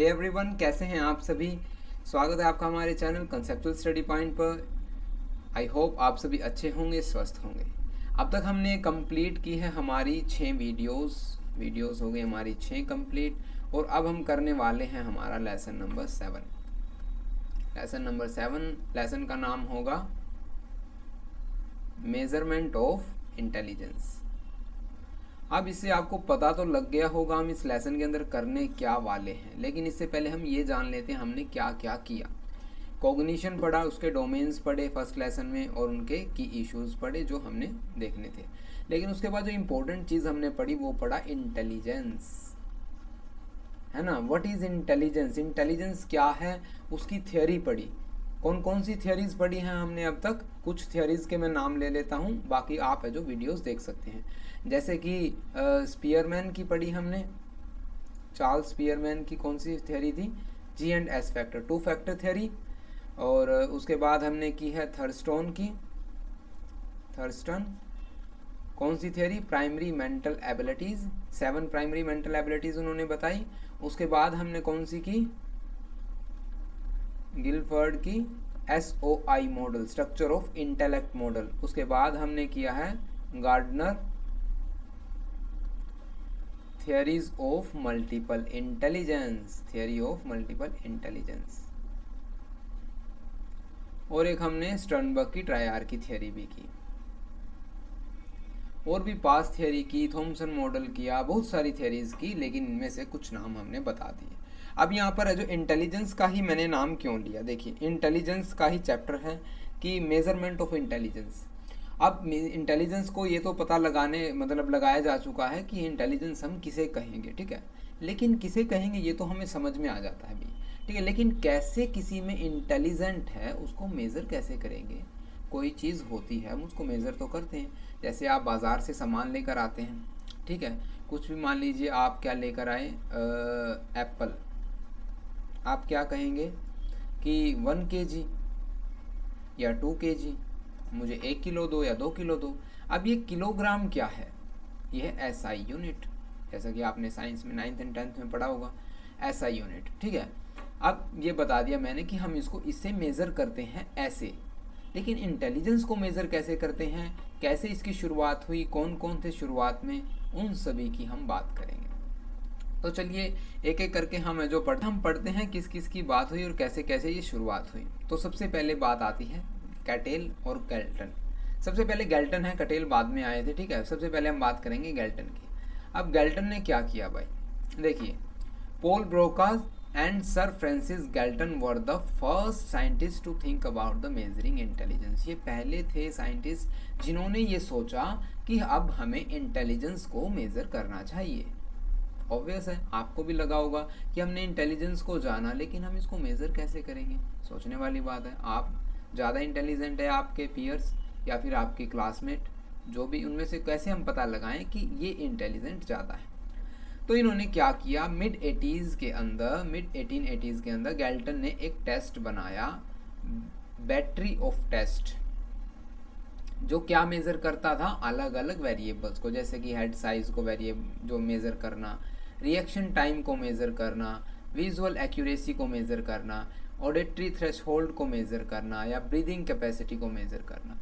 Everyone, कैसे हैं आप सभी। स्वागत है आपका हमारे चैनल कंसेप्चुअल स्टडी पॉइंट पर। आई होप आप सभी अच्छे होंगे, स्वस्थ होंगे। अब तक हमने कंप्लीट की है हमारी 6 वीडियोस हो गई हमारी 6 कंप्लीट। और अब हम करने वाले हैं हमारा लेसन नंबर 7। लेसन का नाम होगा मेजरमेंट ऑफ इंटेलिजेंस। अब इससे आपको पता तो लग गया होगा हम इस लेसन के अंदर करने क्या वाले हैं, लेकिन इससे पहले हम ये जान लेते हैं हमने क्या क्या किया। कॉग्निशन पढ़ा, उसके डोमेन्स पढ़े फर्स्ट लेसन में, और उनके की इश्यूज पढ़े जो हमने देखने थे। लेकिन उसके बाद जो इम्पोर्टेंट चीज़ हमने पढ़ी वो पढ़ा इंटेलिजेंस, है ना। व्हाट इज़ इंटेलिजेंस, इंटेलिजेंस क्या है, उसकी थियोरी पढ़ी। कौन कौन सी थियोरीज पढ़ी हैं हमने अब तक, कुछ थियोरीज के मैं नाम ले लेता हूँ, बाकी आप है जो वीडियोस देख सकते हैं। जैसे कि स्पीयरमैन की पढ़ी हमने, चार्ल्स स्पीयरमैन की कौन सी थियोरी थी, G and S factor, 2 factor theory. और उसके बाद हमने की है थर्स्टन कौन सी theory, primary mental abilities, 7 primary mental abilities उन्होंने बताई। उसके बाद हमने कौन सी की, गिलफर्ड की SOI model, structure of intellect model. उसके बाद हमने किया है Gardner theories of multiple intelligence, और एक हमने स्टर्नबर्ग की ट्रायआर की थियरी भी की, और भी पास थियरी की, थॉमसन मॉडल किया, बहुत सारी थियरीज की, लेकिन इनमें से कुछ नाम हमने बता दिए। अब यहाँ पर है जो इंटेलिजेंस का ही मैंने नाम क्यों लिया, देखिए इंटेलिजेंस का ही चैप्टर है कि मेजरमेंट ऑफ इंटेलिजेंस। अब इंटेलिजेंस को ये तो पता लगाया जा चुका है कि इंटेलिजेंस हम किसे कहेंगे, ठीक है। लेकिन किसे कहेंगे ये तो हमें समझ में आ जाता है भी, ठीक है। लेकिन कैसे किसी में इंटेलिजेंट है उसको मेज़र कैसे करेंगे। कोई चीज़ होती है हम उसको मेज़र तो करते हैं। जैसे आप बाज़ार से सामान लेकर आते हैं, ठीक है, कुछ भी मान लीजिए आप क्या लेकर आए, एप्पल, आप क्या कहेंगे कि 1 kg या 2 kg, मुझे 1 किलो दो या 2 किलो दो। अब ये किलोग्राम क्या है, ये है SI यूनिट, जैसा कि आपने साइंस में 9th and 10th में पढ़ा होगा, SI यूनिट, ठीक है। अब ये बता दिया मैंने कि हम इसको इससे मेज़र करते हैं ऐसे। लेकिन इंटेलिजेंस को मेज़र कैसे करते हैं, कैसे इसकी शुरुआत हुई, कौन कौन थे शुरुआत में, उन सभी की हम बात करेंगे। तो चलिए एक एक करके हम पढ़ते हैं किस किस की बात हुई और कैसे कैसे ये शुरुआत हुई। तो सबसे पहले बात आती है कैटेल और गैल्टन। सबसे पहले गैल्टन है, कटेल बाद में आए थे, ठीक है। सबसे पहले हम बात करेंगे गैल्टन की। अब गैल्टन ने क्या किया भाई, देखिए, Paul Brocas and sir Francis Galton were the first scientist to think about the measuring intelligence. ये पहले थे साइंटिस्ट जिन्होंने ये सोचा कि अब हमें इंटेलिजेंस को मेज़र करना चाहिए। ऑब्वियस है, आपको भी लगा होगा कि हमने इंटेलिजेंस को जाना, लेकिन हम इसको मेज़र कैसे करेंगे। सोचने वाली बात है। आप ज़्यादा इंटेलिजेंट है आपके पीयर्स या फिर आपके क्लासमेट, जो भी, उनमें से कैसे हम पता लगाएं कि ये इंटेलिजेंट ज़्यादा है। तो इन्होंने क्या किया, मिड 1880s के अंदर गैल्टन ने एक टेस्ट बनाया, बैटरी ऑफ टेस्ट, जो क्या मेज़र करता था, अलग अलग वेरिएबल्स को, जैसे कि हेड साइज को जो मेज़र करना, रिएक्शन टाइम को मेज़र करना, विजुअल एक्यूरेसी को मेज़र करना, ऑडिटरी थ्रेशोल्ड को मेज़र करना, या ब्रीदिंग कैपेसिटी को मेज़र करना।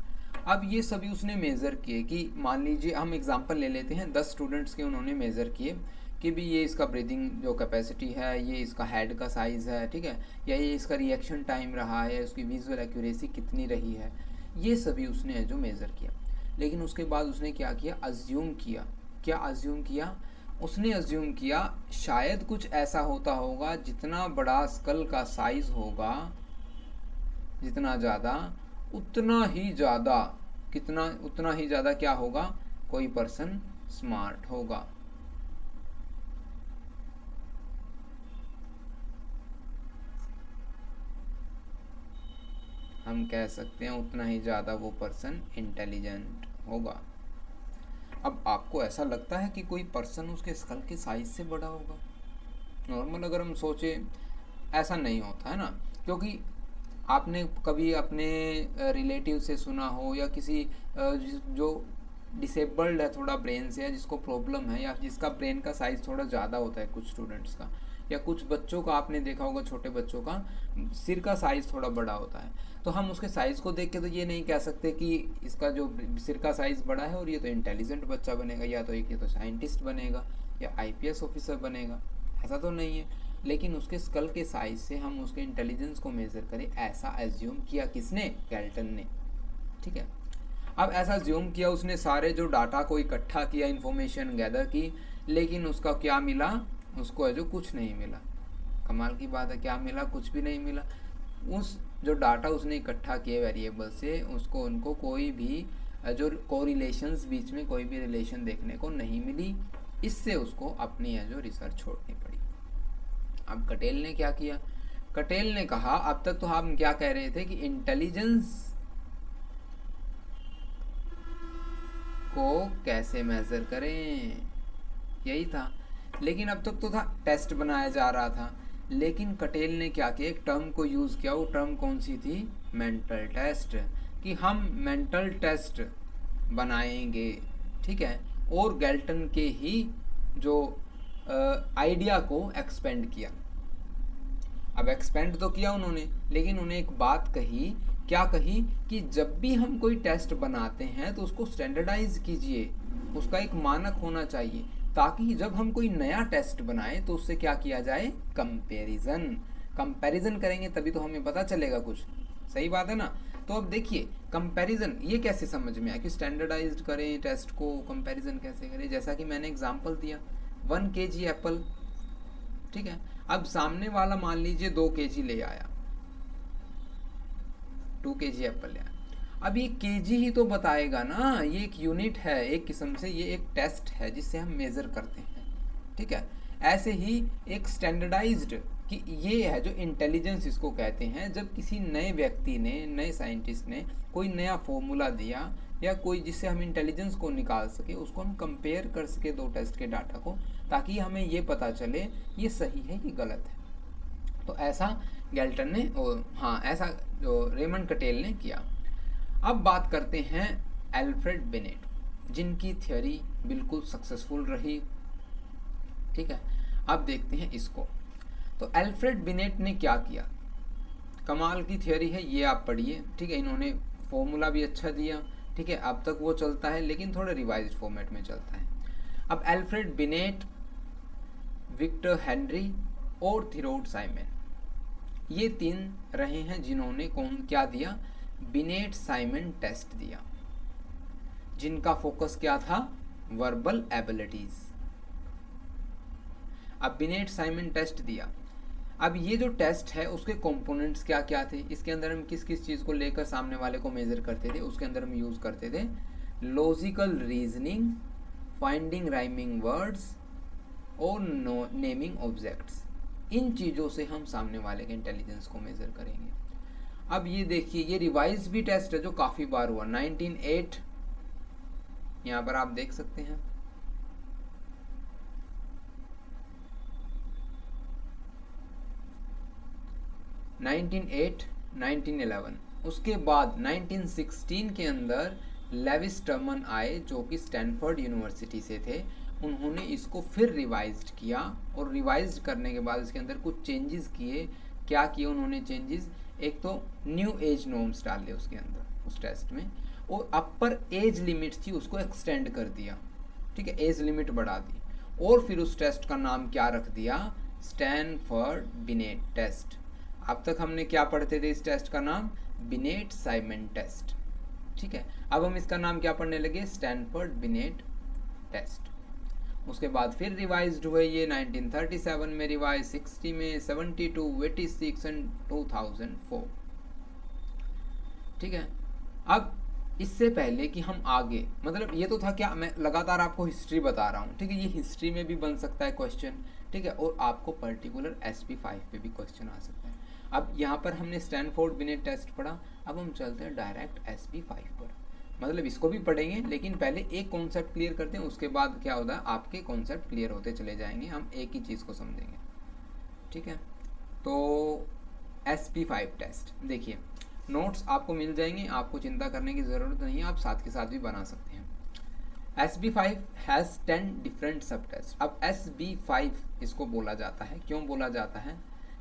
अब ये सभी उसने मेज़र किए कि मान लीजिए हम एग्जांपल ले लेते हैं, 10 स्टूडेंट्स के उन्होंने मेज़र किए कि भी ये इसका ब्रीदिंग जो कैपेसिटी है, ये इसका हेड का साइज़ है, ठीक है, या ये इसका रिएक्शन टाइम रहा है, उसकी विजुअल एक्यूरेसी कितनी रही है, ये सभी उसने जो मेज़र किया। लेकिन उसके बाद उसने क्या किया, अज्यूम किया, उसने अज्यूम किया शायद कुछ ऐसा होता होगा, जितना बड़ा स्कल का साइज होगा, जितना ज़्यादा उतना ही ज़्यादा क्या होगा, कोई पर्सन स्मार्ट होगा। हम कह सकते हैं उतना ही ज़्यादा वो पर्सन इंटेलिजेंट होगा। अब आपको ऐसा लगता है कि कोई पर्सन उसके स्कल के साइज से बड़ा होगा? नॉर्मल अगर हम सोचें, ऐसा नहीं होता है ना, क्योंकि आपने कभी अपने रिलेटिव से सुना हो, या किसी जो डिसेबल्ड है थोड़ा ब्रेन से, या जिसको प्रॉब्लम है, या जिसका ब्रेन का साइज़ थोड़ा ज़्यादा होता है कुछ स्टूडेंट्स का, या कुछ बच्चों का आपने देखा होगा, छोटे बच्चों का सिर का साइज़ थोड़ा बड़ा होता है, तो हम उसके साइज़ को देख के तो ये नहीं कह सकते कि इसका जो सिर का साइज़ बड़ा है और ये तो इंटेलिजेंट बच्चा बनेगा, या तो एक ये तो साइंटिस्ट बनेगा या आईपीएस ऑफिसर बनेगा, ऐसा तो नहीं है। लेकिन उसके स्कल के साइज से हम उसके इंटेलिजेंस को मेज़र करें, ऐसा एज्यूम किया किसने? गैल्टन ने। ठीक है, अब ऐसा ज्यूम किया उसने, सारे जो डाटा को इकट्ठा किया, इन्फॉर्मेशन गैदर की, लेकिन उसका क्या मिला? उसको है जो कुछ नहीं मिला। कमाल की बात है, क्या मिला? कुछ भी नहीं मिला। उस जो डाटा उसने इकट्ठा किए वेरिएबल से, उसको उनको कोई भी जो कोरिलेशंस बीच में कोई भी रिलेशन देखने को नहीं मिली। इससे उसको अपनी है जो रिसर्च छोड़नी पड़ी। अब कटेल ने क्या किया? कटेल ने कहा, अब तक तो हम क्या कह रहे थे कि इंटेलिजेंस को कैसे मेजर करें, यही था। लेकिन अब तक तो था टेस्ट बनाया जा रहा था, लेकिन कटेल ने क्या किया? एक टर्म को यूज़ किया। वो टर्म कौन सी थी? मेंटल टेस्ट, कि हम मेंटल टेस्ट बनाएंगे। ठीक है, और गैल्टन के ही जो आइडिया को एक्सपेंड किया। अब एक्सपेंड तो किया उन्होंने, लेकिन उन्हें एक बात कही, क्या कही? कि जब भी हम कोई टेस्ट बनाते हैं तो उसको स्टैंडर्डाइज कीजिए, उसका एक मानक होना चाहिए, ताकि जब हम कोई नया टेस्ट बनाएं तो उससे क्या किया जाए? कंपैरिजन करेंगे, तभी तो हमें पता चलेगा कुछ। सही बात है ना? तो अब देखिए कंपैरिजन ये कैसे समझ में आया कि स्टैंडर्डाइज करें टेस्ट को, कंपैरिजन कैसे करें? जैसा कि मैंने एग्जांपल दिया, 1 kg एप्पल। ठीक है, अब सामने वाला मान लीजिए 2 kg ले आया, 2 kg एप्पल ले आया। अब ये केजी ही तो बताएगा ना, ये एक यूनिट है एक किस्म से, ये एक टेस्ट है जिससे हम मेज़र करते हैं। ठीक है, ऐसे ही एक स्टैंडर्डाइज्ड, कि ये है जो इंटेलिजेंस इसको कहते हैं, जब किसी नए व्यक्ति ने, नए साइंटिस्ट ने कोई नया फॉर्मूला दिया या कोई जिससे हम इंटेलिजेंस को निकाल सके, उसको हम कंपेयर कर सके दो टेस्ट के डाटा को, ताकि हमें ये पता चले ये सही है कि गलत है। तो ऐसा गैल्टन ने, हाँ ऐसा जो रेमंड कटेल ने किया। अब बात करते हैं एल्फ्रेड बिनेट, जिनकी थ्योरी बिल्कुल सक्सेसफुल रही। ठीक है, अब देखते हैं इसको। तो एल्फ्रेड बिनेट ने क्या किया? कमाल की थ्योरी है, ये आप पढ़िए। ठीक है, इन्होंने फॉर्मूला भी अच्छा दिया। ठीक है, अब तक वो चलता है लेकिन थोड़े रिवाइज्ड फॉर्मेट में चलता है। अब एल्फ्रेड बिनेट, विक्टर हेनरी और थीरोड साइमन, ये 3 रहे हैं जिन्होंने क्या दिया? बिनेट साइमन टेस्ट दिया, जिनका फोकस क्या था? Verbal abilities. अब बिनेट साइमन टेस्ट दिया। अब ये जो टेस्ट है उसके कंपोनेंट्स क्या क्या थे? इसके अंदर हम किस किस चीज़ को लेकर सामने वाले को मेजर करते थे? उसके अंदर हम यूज़ करते थे logical reasoning, finding rhyming words और नेमिंग ऑब्जेक्ट्स। इन चीज़ों से हम सामने वाले के इंटेलिजेंस को मेजर करेंगे। अब ये देखिए, ये रिवाइज भी टेस्ट है जो काफ़ी बार हुआ। 1908 यहाँ पर आप देख सकते हैं। (1908) 1911, उसके बाद 1916 के अंदर लेविस टर्मन आए, जो कि स्टैनफोर्ड यूनिवर्सिटी से थे। उन्होंने इसको फिर रिवाइज्ड किया, और रिवाइज्ड करने के बाद इसके अंदर कुछ चेंजेस किए। क्या किए उन्होंने चेंजेस? एक तो न्यू एज नॉर्म्स डाले उसके अंदर, उस टेस्ट में, और अपर एज लिमिट थी उसको एक्सटेंड कर दिया। ठीक है, एज लिमिट बढ़ा दी, और फिर उस टेस्ट का नाम क्या रख दिया? Stanford Binet test. अब तक हमने क्या पढ़ते थे? इस टेस्ट का नाम बिनेट साइमन टेस्ट। ठीक है, अब हम इसका नाम क्या पढ़ने लगे? Stanford Binet test. उसके बाद फिर रिवाइज्ड हुए ये 1937 में, रिवाइज 60 में, 72, 86 एंड 2004। ठीक है, अब इससे पहले कि हम आगे, मतलब ये तो था क्या, मैं लगातार आपको हिस्ट्री बता रहा हूँ। ठीक है, ये हिस्ट्री में भी बन सकता है क्वेश्चन। ठीक है, और आपको पर्टिकुलर SP5 पे भी क्वेश्चन आ सकता है। अब यहाँ पर हमने स्टैनफोर्ड बिनेट टेस्ट पढ़ा, अब हम चलते हैं डायरेक्ट SP5 पर। मतलब इसको भी पढ़ेंगे, लेकिन पहले एक कॉन्सेप्ट क्लियर करते हैं, उसके बाद क्या होता है आपके कॉन्सेप्ट क्लियर होते चले जाएंगे, हम एक ही चीज़ को समझेंगे। ठीक है, तो SP5 टेस्ट देखिए, नोट्स आपको मिल जाएंगे, आपको चिंता करने की ज़रूरत नहीं है, आप साथ के साथ भी बना सकते हैं। SB5 हैज़ 10 डिफरेंट सब टेस्ट। अब SB5 इसको बोला जाता है, क्यों बोला जाता है?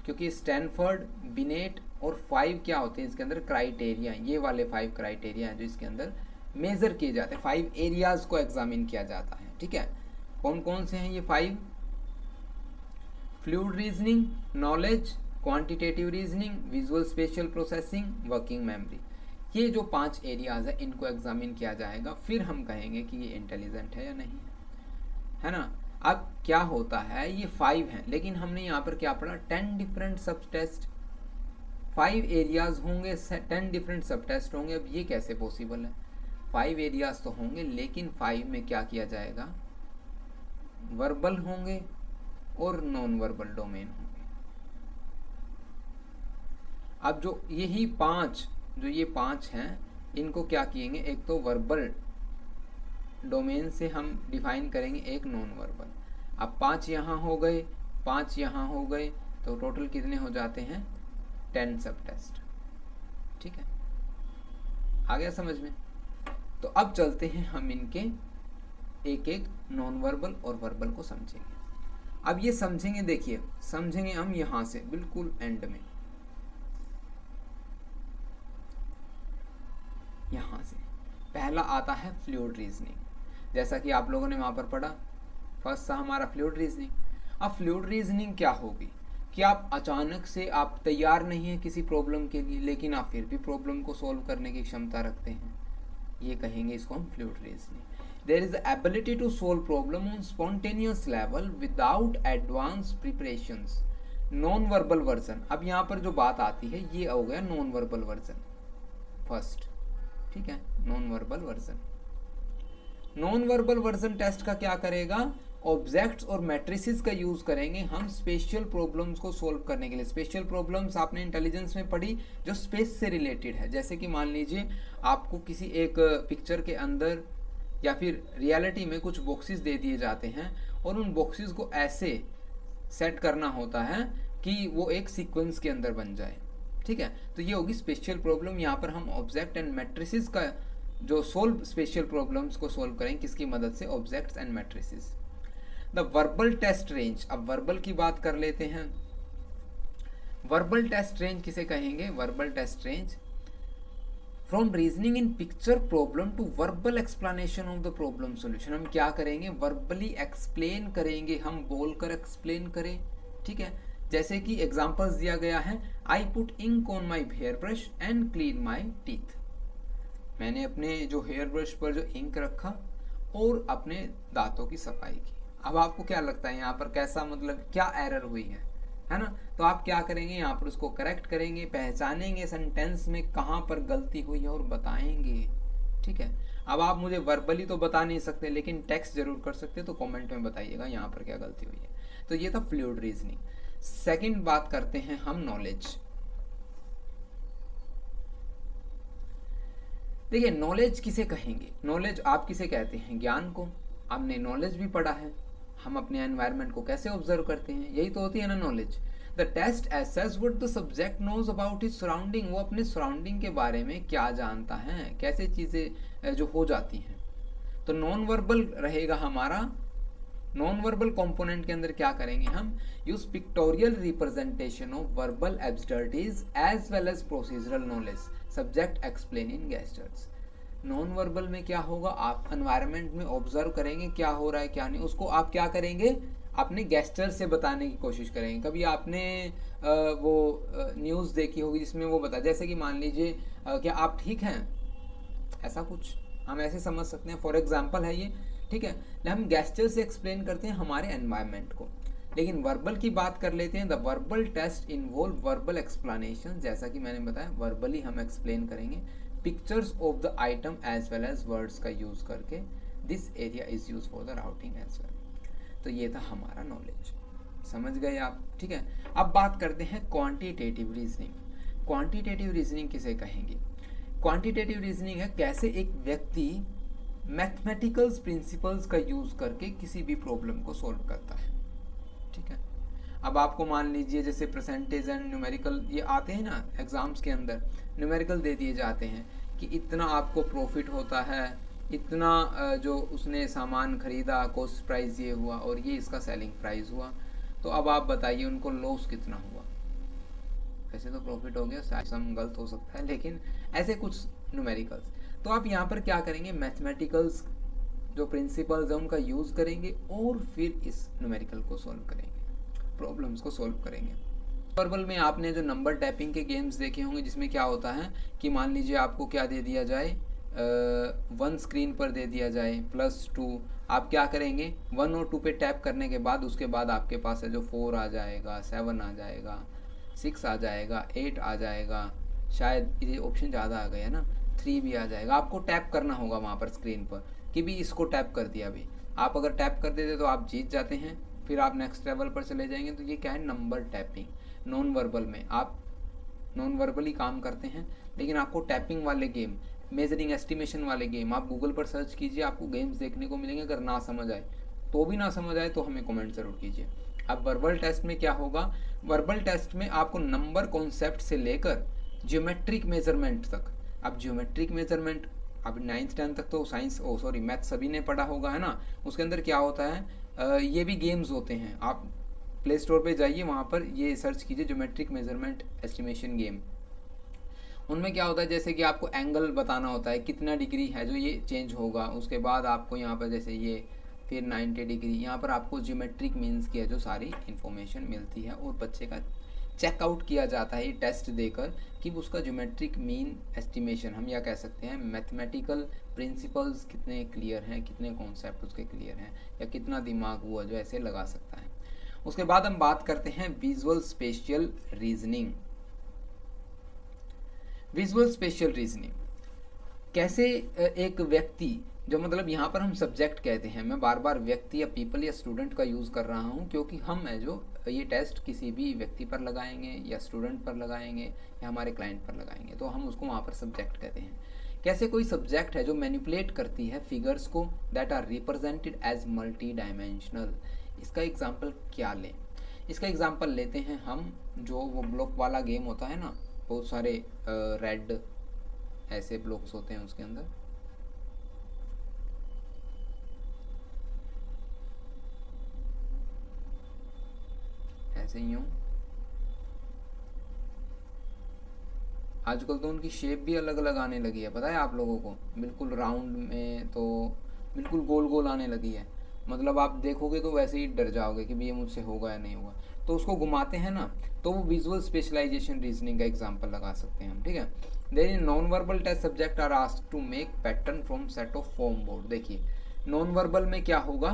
क्योंकि स्टैनफोर्ड, बिनेट और 5 क्या होते हैं इसके अंदर क्राइटेरिया, ये वाले 5 क्राइटेरिया हैं जो इसके अंदर मेज़र किए जाते हैं, 5 एरियाज़ को एग्जामिन किया जाता है। ठीक है, कौन कौन से हैं ये 5? Fluid reasoning, knowledge, quantitative reasoning, visual special processing, working memory. ये जो 5 एरियाज है इनको एग्जामिन किया जाएगा, फिर हम कहेंगे कि ये इंटेलिजेंट है या नहीं है ना। अब क्या होता है, ये 5 हैं लेकिन हमने यहाँ पर क्या पढ़ा, 10 डिफरेंट सब टेस्ट, 5 एरियाज होंगे, 10 डिफरेंट सब टेस्ट होंगे। अब ये कैसे पॉसिबल है? 5 एरियाज तो होंगे लेकिन 5 में क्या किया जाएगा, वर्बल होंगे और नॉन वर्बल डोमेन होंगे। अब जो यही 5 ये 5 हैं इनको क्या किएंगे, एक तो वर्बल डोमेन से हम डिफाइन करेंगे, एक नॉन वर्बल। अब 5 यहाँ हो गए, 5 यहाँ हो गए, तो टोटल कितने हो जाते हैं, 10 सब टेस्ट। ठीक है, आ गया समझ में? तो अब चलते हैं हम इनके एक एक नॉन वर्बल और वर्बल को समझेंगे। अब ये समझेंगे, देखिए समझेंगे हम यहाँ से बिल्कुल एंड में, यहाँ से पहला आता है फ्लूइड रीजनिंग, जैसा कि आप लोगों ने वहाँ पर पढ़ा, फर्स्ट था हमारा फ्लूइड रीजनिंग। अब फ्लूइड रीजनिंग क्या होगी कि आप अचानक से आप तैयार नहीं हैं किसी प्रॉब्लम के लिए, लेकिन आप फिर भी प्रॉब्लम को सॉल्व करने की क्षमता रखते हैं, ये कहेंगे इसको हम fluid reasoning. There is ability to solve problem on spontaneous level without advance preparations, non verbal version. अब यहाँ पर जो बात आती है ये हो गया नॉन वर्बल वर्जन फर्स्ट। ठीक है, non verbal version, non verbal version test का क्या करेगा, ऑब्जेक्ट्स और मैट्रिसेस का यूज करेंगे हम स्पेशल प्रॉब्लम्स को सोल्व करने के लिए। स्पेशल प्रॉब्लम्स आपने इंटेलिजेंस में पढ़ी जो स्पेस से रिलेटेड है, जैसे कि मान लीजिए आपको किसी एक पिक्चर के अंदर या फिर रियलिटी में कुछ बॉक्सेस दे दिए जाते हैं और उन बॉक्सेस को ऐसे सेट करना होता है कि वो एक सीक्वेंस के अंदर बन जाए। ठीक है, तो ये होगी स्पेशल प्रॉब्लम। यहाँ पर हम ऑब्जेक्ट एंड मैट्रिसेस का जो सोल्व स्पेशल प्रॉब्लम्स को सोल्व करेंगे किसकी मदद से, objects and matrices. The verbal test range, अब वर्बल की बात कर लेते हैं। वर्बल टेस्ट रेंज किसे कहेंगे, verbal test range from reasoning in picture problem to verbal explanation of the problem solution. हम क्या करेंगे, वर्बली एक्सप्लेन करेंगे, हम बोलकर एक्सप्लेन करें। ठीक है, जैसे कि एग्जांपल्स दिया गया है, I put ink on my hair brush and clean my teeth. मैंने अपने जो हेयर ब्रश पर जो इंक रखा और अपने दांतों की सफाई की। अब आपको क्या लगता है यहाँ पर कैसा, मतलब क्या एरर हुई है ना? तो आप क्या करेंगे, यहाँ पर उसको करेक्ट करेंगे, पहचानेंगे सेंटेंस में कहाँ पर गलती हुई है और बताएंगे। ठीक है, अब आप मुझे वर्बली तो बता नहीं सकते लेकिन टेक्स्ट जरूर कर सकते, तो कमेंट में बताइएगा यहाँ पर क्या गलती हुई है। तो ये था फ्लूइड रीजनिंग। सेकंड बात करते हैं हम नॉलेज। देखिए नॉलेज किसे कहेंगे, नॉलेज आप किसे कहते हैं, ज्ञान को। हमने नॉलेज भी पढ़ा है, हम अपने एनवायरनमेंट को कैसे ऑब्जर्व करते हैं, यही तो होती है ना knowledge. The test assess what the subject knows about his surrounding, वो अपने सराउंडिंग के बारे में क्या जानता है, कैसे चीजें जो हो जाती हैं। तो नॉन वर्बल रहेगा हमारा, नॉन वर्बल कंपोनेंट के अंदर क्या करेंगे हम, use pictorial representation of verbal absurdities as well as procedural knowledge, subject explain in gestures. Non verbal में क्या होगा, आप एनवायरनमेंट में ऑब्जर्व करेंगे क्या हो रहा है क्या नहीं, उसको आप क्या करेंगे, अपने गेस्चर से बताने की कोशिश करेंगे। कभी आपने वो न्यूज़ देखी होगी जिसमें वो बता, जैसे कि मान लीजिए क्या आप ठीक हैं, ऐसा कुछ हम ऐसे समझ सकते हैं, फॉर एग्जाम्पल है ये। ठीक है, हम गेस्चर से एक्सप्लेन करते हैं हमारे एनवायरनमेंट को। लेकिन वर्बल की बात कर लेते हैं। The verbal test involve verbal explanation, जैसा कि मैंने बताया वर्बली हम एक्सप्लेन करेंगे pictures of the item as well as words का यूज करके। This area is use for the routing as well. तो ये था हमारा नॉलेज, समझ गए आप। ठीक है, अब बात करते हैं क्वांटिटेटिव रीजनिंग। क्वांटिटेटिव रीजनिंग किसे कहेंगे, क्वांटिटेटिव रीजनिंग है कैसे एक व्यक्ति मैथमेटिकल्स प्रिंसिपल्स का यूज करके किसी भी प्रॉब्लम को सॉल्व करता है। ठीक है, अब आपको मान लीजिए जैसे परसेंटेज एंड न्यूमेरिकल ये आते हैं ना एग्जाम्स के अंदर, न्यूमेरिकल दे दिए जाते हैं कि इतना आपको प्रॉफिट होता है इतना जो उसने सामान खरीदा, कॉस्ट प्राइस ये हुआ और ये इसका सेलिंग प्राइस हुआ, तो अब आप बताइए उनको लॉस कितना हुआ। वैसे तो प्रॉफिट हो गया, शायद सम गलत हो सकता है, लेकिन ऐसे कुछ न्यूमेरिकल्स। तो आप यहाँ पर क्या करेंगे, मैथमेटिकल्स जो प्रिंसिपल्स है उनका यूज़ करेंगे और फिर इस न्यूमेरिकल को सॉल्व करेंगे, प्रॉब्लम्स को सॉल्व करेंगे। वर्बल में आपने जो नंबर टैपिंग के गेम्स देखे होंगे, जिसमें क्या होता है कि मान लीजिए आपको क्या दे दिया जाए, 1 स्क्रीन पर दे दिया जाए +2, आप क्या करेंगे 1 और 2 पे टैप करने के बाद उसके बाद आपके पास है जो 4 आ जाएगा, 7 आ जाएगा, 6 आ जाएगा, 8 आ जाएगा, शायद ये ऑप्शन ज़्यादा आ गया है ना, 3 भी आ जाएगा। आपको टैप करना होगा वहाँ पर स्क्रीन पर कि भी इसको टैप कर दिया। अभी आप अगर टैप कर देते तो आप जीत जाते हैं, फिर आप नेक्स्ट लेवल पर चले जाएंगे। तो ये क्या है, नंबर टैपिंग। नॉन वर्बल में आप नॉन वर्बली काम करते हैं, लेकिन आपको टैपिंग वाले गेम, मेजरिंग एस्टिमेशन वाले गेम आप गूगल पर सर्च कीजिए, आपको गेम्स देखने को मिलेंगे। अगर ना समझ आए तो भी, ना समझ आए तो हमें कमेंट ज़रूर कीजिए। अब वर्बल टेस्ट में क्या होगा, वर्बल टेस्ट में आपको नंबर कॉन्सेप्ट से लेकर ज्योमेट्रिक मेजरमेंट तक, अब ज्योमेट्रिक मेजरमेंट अब 9th 10th तक तो साइंस मैथ सभी ने पढ़ा होगा, है ना। उसके अंदर क्या होता है, ये भी गेम्स होते हैं। आप प्ले स्टोर पे जाइए, वहाँ पर ये सर्च कीजिए ज्योमेट्रिक मेजरमेंट एस्टिमेशन गेम। उनमें क्या होता है, जैसे कि आपको एंगल बताना होता है, कितना डिग्री है जो ये चेंज होगा। उसके बाद आपको यहाँ पर जैसे ये फिर 90 डिग्री, यहाँ पर आपको ज्योमेट्रिक मीन्स की है जो सारी इन्फॉर्मेशन मिलती है और बच्चे का चेकआउट किया जाता है ये टेस्ट देकर कि उसका ज्योमेट्रिक मीन एस्टिमेशन, हम या कह सकते हैं मैथमेटिकल प्रिंसिपल्स कितने क्लियर हैं, कितने कॉन्सेप्ट उसके क्लियर हैं, या कितना दिमाग हुआ जो ऐसे लगा सकता है। उसके बाद हम बात करते हैं visual spatial reasoning. Visual spatial reasoning कैसे एक व्यक्ति, जो मतलब यहाँ पर हम सब्जेक्ट कहते हैं, मैं बार बार व्यक्ति या पीपल या स्टूडेंट का यूज़ कर रहा हूँ क्योंकि हम है जो ये टेस्ट किसी भी व्यक्ति पर लगाएंगे या स्टूडेंट पर लगाएंगे या हमारे क्लाइंट पर लगाएंगे, तो हम उसको वहाँ पर सब्जेक्ट कहते हैं। कैसे कोई सब्जेक्ट है जो मैनिपुलेट करती है फिगर्स को that are represented as multi dimensional. इसका एग्जाम्पल क्या लें, इसका एग्जाम्पल लेते हैं हम, जो वो ब्लॉक वाला गेम होता है ना, बहुत सारे रेड ऐसे ब्लॉक्स होते हैं उसके अंदर, ऐसे यूं। आजकल तो उनकी शेप भी अलग अलग आने लगी है, पता है आप लोगों को, बिल्कुल राउंड में तो बिल्कुल गोल गोल आने लगी है। मतलब आप देखोगे तो वैसे ही डर जाओगे कि भी ये मुझसे होगा या नहीं होगा। तो उसको घुमाते हैं ना, तो वो विजुअल स्पेशलाइजेशन रीजनिंग का एग्जांपल लगा सकते हैं हम, ठीक है। Then in non verbal test subject are asked to make pattern from set of form board. देखिए नॉन वर्बल में क्या होगा,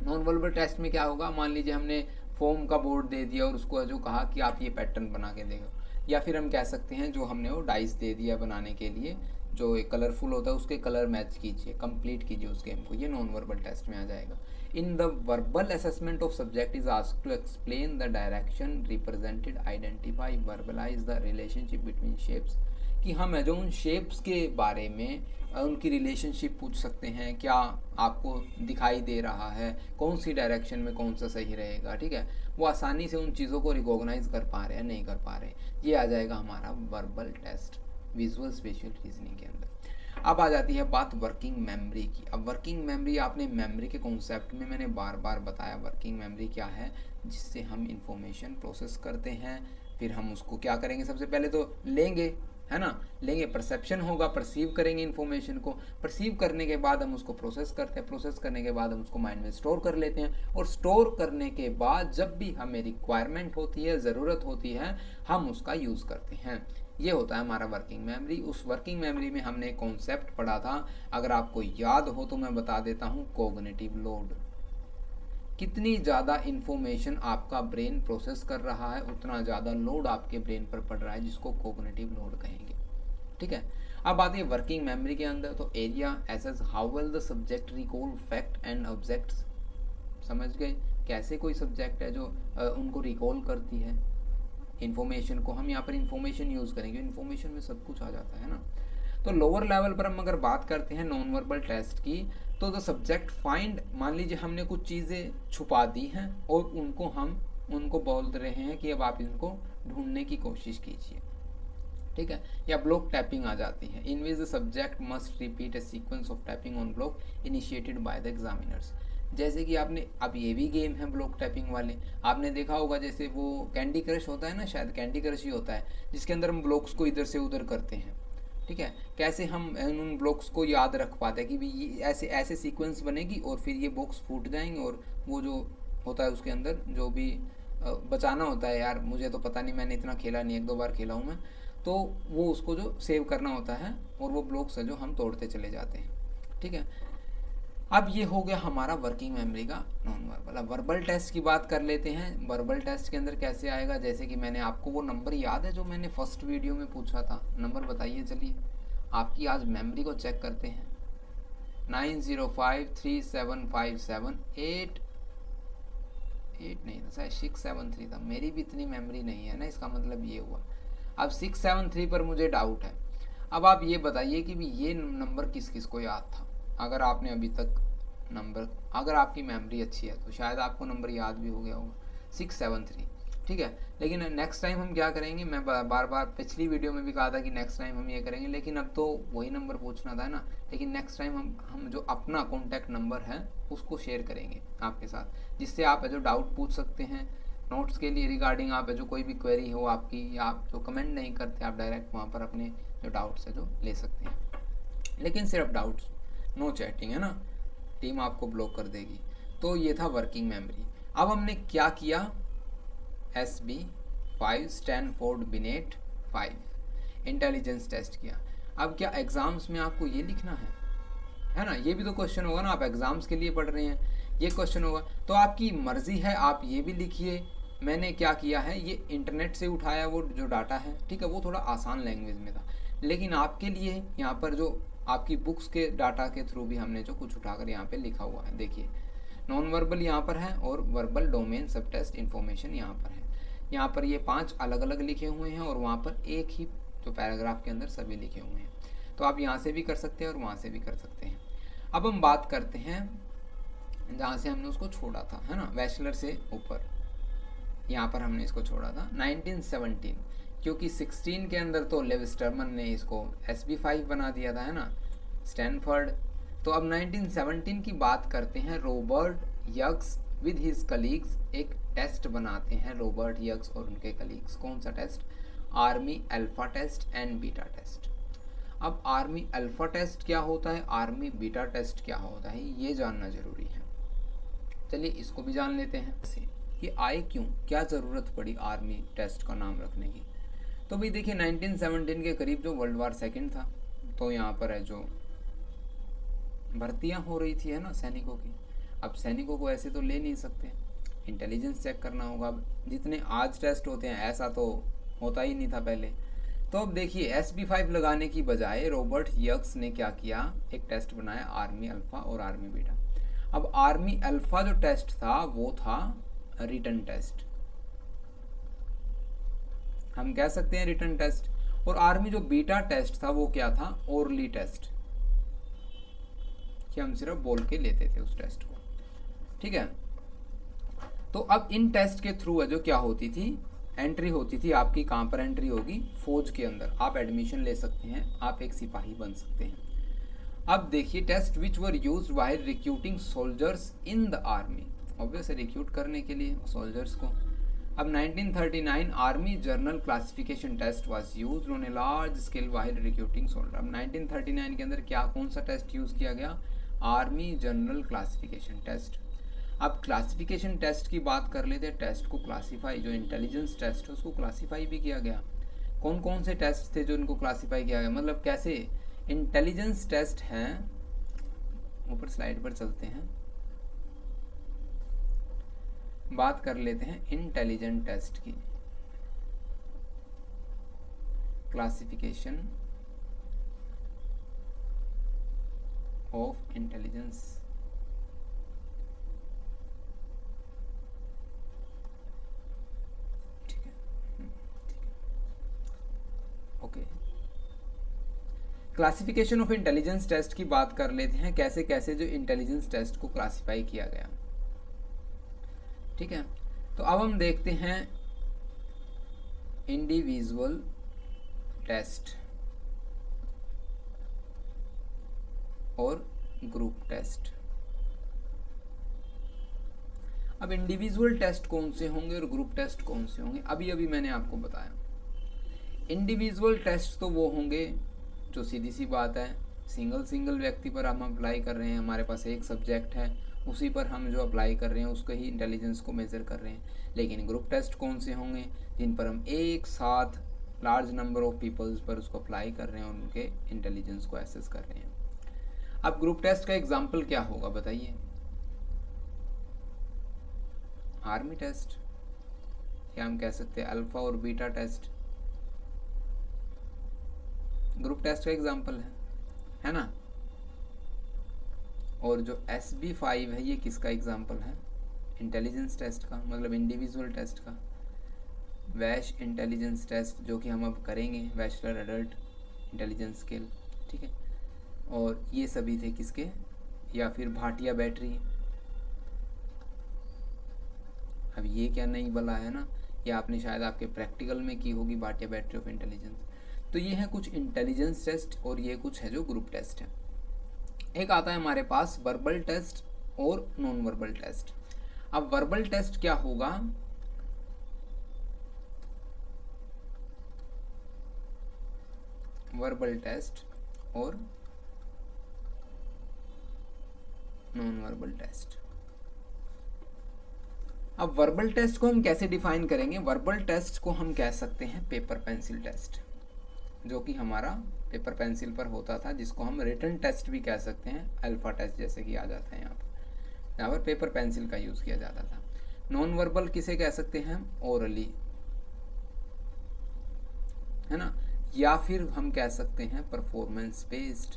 नॉन वर्बल टेस्ट में क्या होगा, मान लीजिए हमने फॉर्म का बोर्ड दे दिया और उसको जो कहा कि आप ये पैटर्न बना के देगा, या फिर हम कह सकते हैं जो हमने वो डाइस दे दिया बनाने के लिए, जो एक कलरफुल होता है उसके कलर मैच कीजिए, कंप्लीट कीजिए उस गेम को, ये नॉन वर्बल टेस्ट में आ जाएगा। In the verbal assessment of subject is asked to explain the direction represented, identify, verbalize the relationship between shapes, कि हम है जो उन शेप्स के बारे में उनकी रिलेशनशिप पूछ सकते हैं, क्या आपको दिखाई दे रहा है, कौन सी डायरेक्शन में कौन सा सही रहेगा, ठीक है। वो आसानी से उन चीज़ों को रिकॉग्नाइज कर पा रहे हैं, नहीं कर पा रहे, ये आ जाएगा हमारा verbal test visual spatial reasoning के अंदर। अब आ जाती है बात वर्किंग मेमोरी की। अब वर्किंग मेमोरी, आपने मेमोरी के कॉन्सेप्ट में मैंने बार बार बताया वर्किंग मेमोरी क्या है, जिससे हम इंफॉर्मेशन प्रोसेस करते हैं। फिर हम उसको क्या करेंगे, सबसे पहले तो लेंगे, है ना, लेंगे, परसेप्शन होगा, परसीव करेंगे इन्फॉर्मेशन को, परसीव करने के बाद हम उसको प्रोसेस करते हैं, प्रोसेस करने के बाद हम उसको माइंड में स्टोर कर लेते हैं, और स्टोर करने के बाद जब भी हमें रिक्वायरमेंट होती है, ज़रूरत होती है, हम उसका यूज़ करते हैं। ये होता है हमारा वर्किंग मेमोरी। उस वर्किंग मेमोरी में हमने एक कॉन्सेप्ट पढ़ा था, अगर आपको याद हो तो मैं बता देता हूँ, कॉग्निटिव लोड। कितनी ज़्यादा इन्फॉर्मेशन आपका ब्रेन प्रोसेस कर रहा है, उतना ज़्यादा लोड आपके ब्रेन पर पड़ रहा है, जिसको कॉग्निटिव लोड कहेंगे, ठीक है। अब आती है वर्किंग मेमोरी के अंदर, तो area assess how well the subject recall fact and objects. समझ गए, कैसे कोई सब्जेक्ट है जो उनको रिकॉल करती है इन्फॉर्मेशन को। हम यहाँ पर इन्फॉर्मेशन यूज़ करेंगे, इन्फॉर्मेशन में सब कुछ आ जाता है ना। तो लोअर लेवल पर हम अगर बात करते हैं नॉन वर्बल टेस्ट की, तो द सब्जेक्ट फाइंड, मान लीजिए हमने कुछ चीज़ें छुपा दी हैं और उनको बोल रहे हैं कि अब आप इनको ढूंढने की कोशिश कीजिए। ठीक है, या ब्लॉक टैपिंग आ जाती है, in which the subject must repeat a sequence of tapping on block initiated by the examiners. जैसे कि आपने, अब ये भी गेम है ब्लॉक टैपिंग वाले, आपने देखा होगा जैसे वो कैंडी क्रश होता है ना, शायद कैंडी क्रश ही होता है, जिसके अंदर हम ब्लॉक्स को इधर से उधर करते हैं। ठीक है, कैसे हम उन ब्लॉक्स को याद रख पाते हैं कि भी ये ऐसे ऐसे सीक्वेंस बनेगी और फिर ये बॉक्स फूट जाएंगे और वो जो होता है उसके अंदर जो भी बचाना होता है, यार मुझे तो पता नहीं, मैंने इतना खेला नहीं, 1-2 बार खेला हूँ मैं, तो वो उसको जो सेव करना होता है और वो ब्लॉक्स है जो हम तोड़ते चले जाते हैं। ठीक है, अब ये हो गया हमारा वर्किंग मेमोरी का नॉन वर्बल। अब वर्बल टेस्ट की बात कर लेते हैं। वर्बल टेस्ट के अंदर कैसे आएगा, जैसे कि मैंने आपको वो नंबर याद है जो मैंने फर्स्ट वीडियो में पूछा था, नंबर बताइए, चलिए आपकी आज मेमोरी को चेक करते हैं। 90537578 नहीं था शायद, 673 था, मेरी भी इतनी मेमोरी नहीं है ना, इसका मतलब ये हुआ। अब 673 पर मुझे डाउट है। अब आप ये बताइए कि भी ये नंबर किस किस को याद था। अगर आपने अभी तक नंबर, अगर आपकी मेमोरी अच्छी है तो शायद आपको नंबर याद भी हो गया होगा, 673। ठीक है, लेकिन नेक्स्ट टाइम हम क्या करेंगे, मैं बार बार पिछली वीडियो में भी कहा था कि नेक्स्ट टाइम हम ये करेंगे, लेकिन अब तो वही नंबर पूछना था ना। लेकिन नेक्स्ट टाइम हम जो अपना कॉन्टैक्ट नंबर है उसको शेयर करेंगे आपके साथ, जिससे आप जो डाउट पूछ सकते हैं नोट्स के लिए रिगार्डिंग, आप जो कोई भी क्वेरी हो आपकी, या आप जो कमेंट नहीं करते, आप डायरेक्ट वहाँ पर अपने जो डाउट्स है जो ले सकते हैं। लेकिन सिर्फ डाउट्स, नो चैटिंग, है ना, टीम आपको ब्लॉक कर देगी। तो ये था वर्किंग मेमोरी। अब हमने क्या किया, SB5 Stanford beneath 5 intelligence test किया। अब क्या एग्जाम्स में आपको ये लिखना है ना, ये भी तो क्वेश्चन होगा ना, आप एग्जाम्स के लिए पढ़ रहे हैं, ये क्वेश्चन होगा, तो आपकी मर्जी है, आप ये भी लिखिए। मैंने क्या किया है, ये इंटरनेट से उठाया वो जो डाटा है, ठीक है, वो थोड़ा आसान लैंग्वेज में था, लेकिन आपके लिए यहाँ पर जो आपकी बुक्स के डाटा के थ्रू भी हमने जो कुछ उठाकर यहाँ पे लिखा हुआ है, देखिए नॉन वर्बल यहाँ पर है और वर्बल डोमेन सब टेस्ट इन्फॉर्मेशन यहाँ पर है। यहाँ पर ये 5 अलग अलग लिखे हुए हैं और वहाँ पर एक ही जो पैराग्राफ के अंदर सभी लिखे हुए हैं। तो आप यहाँ से भी कर सकते हैं और वहाँ से भी कर सकते हैं। अब हम बात करते हैं जहाँ से हमने उसको छोड़ा था, है ना, बैचलर से ऊपर, यहाँ पर हमने इसको छोड़ा था 1917, क्योंकि 16 के अंदर तो लेव स्टर्मन ने इसको SB5 बना दिया था, है ना, स्टैनफोर्ड। तो अब 1917 की बात करते हैं। Robert Yerkes with his colleagues एक टेस्ट बनाते हैं, रॉबर्ट यग्स और उनके कलीग्स। कौन सा test, army alpha test and beta test. अब आर्मी अल्फा टेस्ट क्या होता है, आर्मी बीटा टेस्ट क्या होता है, ये जानना जरूरी है। चलिए इसको भी जान लेते हैं। ये आए क्यों, क्या ज़रूरत पड़ी आर्मी टेस्ट का नाम रखने की। तो भाई देखिए 1917 के करीब जो वर्ल्ड वार सेकेंड था, तो यहाँ पर है जो भर्तियाँ हो रही थी, है ना, सैनिकों की। अब सैनिकों को ऐसे तो ले नहीं सकते, इंटेलिजेंस चेक करना होगा। जितने आज टेस्ट होते हैं ऐसा तो होता ही नहीं था पहले। तो अब देखिए SB5 लगाने की बजाय रॉबर्ट यग्स ने क्या किया, एक टेस्ट बनाया आर्मी अल्फा और आर्मी बीटा। अब आर्मी अल्फा जो टेस्ट था वो था रिटन टेस्ट, हम कह सकते हैं रिटन टेस्ट, और आर्मी जो बीटा टेस्ट था वो क्या था, ओरली टेस्ट, कि हम सिर्फ बोल के लेते थे उस टेस्ट को। ठीक है, तो अब इन टेस्ट के थ्रू है जो क्या होती थी, एंट्री होती थी आपकी, कहाँ पर एंट्री होगी, फौज के अंदर आप एडमिशन ले सकते हैं, आप एक सिपाही बन सकते हैं। अब देखिए test which were used while recruiting soldiers in the army, obviously recruit करने के लिए सोल्जर्स को। अब 1939 army general classification test was used on a large scale while recruiting soldier. अब 1939 के अंदर क्या, कौन सा टेस्ट यूज किया गया, आर्मी जर्नल क्लासिफिकेशन टेस्ट। अब क्लासिफिकेशन टेस्ट की बात कर लेते हैं। टेस्ट को क्लासीफाई, जो इंटेलिजेंस टेस्ट है उसको क्लासीफाई भी किया गया। कौन कौन से टेस्ट थे जो इनको क्लासीफाई किया गया, मतलब कैसे इंटेलिजेंस टेस्ट हैं, ऊपर स्लाइड पर चलते हैं, बात कर लेते हैं इंटेलिजेंट टेस्ट की। क्लासिफिकेशन ऑफ इंटेलिजेंस, ठीक है, okay. Classification of intelligence test की बात कर लेते हैं, कैसे कैसे जो इंटेलिजेंस टेस्ट को क्लासिफाई किया गया। ठीक है, तो अब हम देखते हैं इंडिविजुअल टेस्ट और ग्रुप टेस्ट। अब इंडिविजुअल टेस्ट कौन से होंगे और ग्रुप टेस्ट कौन से होंगे, अभी अभी मैंने आपको बताया। इंडिविजुअल टेस्ट तो वो होंगे जो सीधी सी बात है सिंगल व्यक्ति पर हम अप्लाई कर रहे हैं, हमारे पास एक सब्जेक्ट है उसी पर हम जो अप्लाई कर रहे हैं उसको ही इंटेलिजेंस को मेज़र कर रहे हैं। लेकिन ग्रुप टेस्ट कौन से होंगे, जिन पर हम एक साथ लार्ज नंबर ऑफ पीपल्स पर उसको अप्लाई कर रहे हैं और उनके इंटेलिजेंस को एसेस कर रहे हैं। अब ग्रुप टेस्ट का एग्जाम्पल क्या होगा बताइए। आर्मी टेस्ट, या हम कह सकते हैं अल्फा और बीटा टेस्ट, ग्रुप टेस्ट का एग्जाम्पल है ना। और जो SB5 है ये किसका एग्जाम्पल है, इंटेलिजेंस टेस्ट का, मतलब इंडिविजुअल टेस्ट का। वैश इंटेलिजेंस टेस्ट जो कि हम अब करेंगे, बैचलर एडल्ट इंटेलिजेंस स्केल, ठीक है। और ये सभी थे किसके, या फिर भाटिया बैटरी। अब ये क्या नई बला है ना, ये आपने शायद आपके प्रैक्टिकल में की होगी, भाटिया बैटरी ऑफ इंटेलिजेंस। तो ये है कुछ इंटेलिजेंस टेस्ट और ये कुछ है जो ग्रुप टेस्ट है। एक आता है हमारे पास वर्बल टेस्ट और नॉन वर्बल टेस्ट। अब वर्बल टेस्ट क्या होगा, वर्बल टेस्ट और नॉन वर्बल टेस्ट। अब वर्बल टेस्ट को हम कैसे डिफाइन करेंगे, वर्बल टेस्ट को हम कह सकते हैं पेपर पेंसिल टेस्ट, जो कि हमारा पेपर पेंसिल पर होता था, जिसको हम रिटन टेस्ट भी कह सकते हैं, अल्फा टेस्ट जैसे कि आ जाता है यहाँ पर पेपर पेंसिल का यूज़ किया जाता था। नॉन वर्बल किसे कह सकते हैं, ओरली, है ना, या फिर हम कह सकते हैं performance based.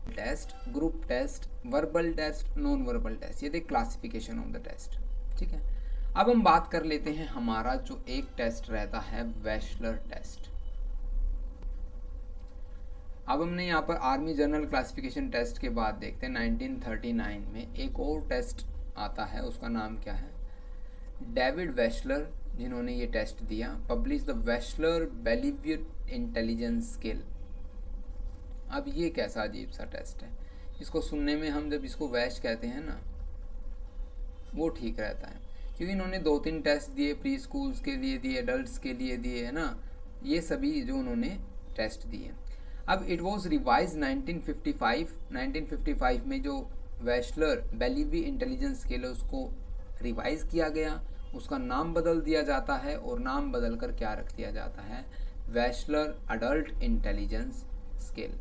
Test, group test, verbal test, non verbal test, ये थे क्लासिफिकेशन ऑफ द टेस्ट, ठीक है। अब हम बात कर लेते हैं हमारा जो एक टेस्ट रहता है बैचलर टेस्ट। अब हमने यहाँ पर आर्मी जनरल क्लासिफिकेशन टेस्ट के बाद देखते हैं 1939 में एक और टेस्ट आता है, उसका नाम क्या है, डेविड वेशलर, जिन्होंने ये टेस्ट दिया, पब्लिश द वेशलर बेलीवियर इंटेलिजेंस स्केल। अब ये कैसा अजीब सा टेस्ट है, इसको सुनने में हम जब इसको वैश कहते हैं ना वो ठीक रहता है, क्योंकि इन्होंने 2-3 टेस्ट दिए, प्री स्कूल्स के लिए दिए, एडल्ट्स के लिए दिए, है ना, ये सभी जो उन्होंने टेस्ट दिए। अब इट वॉज रिवाइज 1955 में जो वेशलर बेलीवी इंटेलिजेंस स्केल है उसको रिवाइज किया गया, उसका नाम बदल दिया जाता है और नाम बदल कर क्या रख दिया जाता है, Wechsler adult intelligence scale,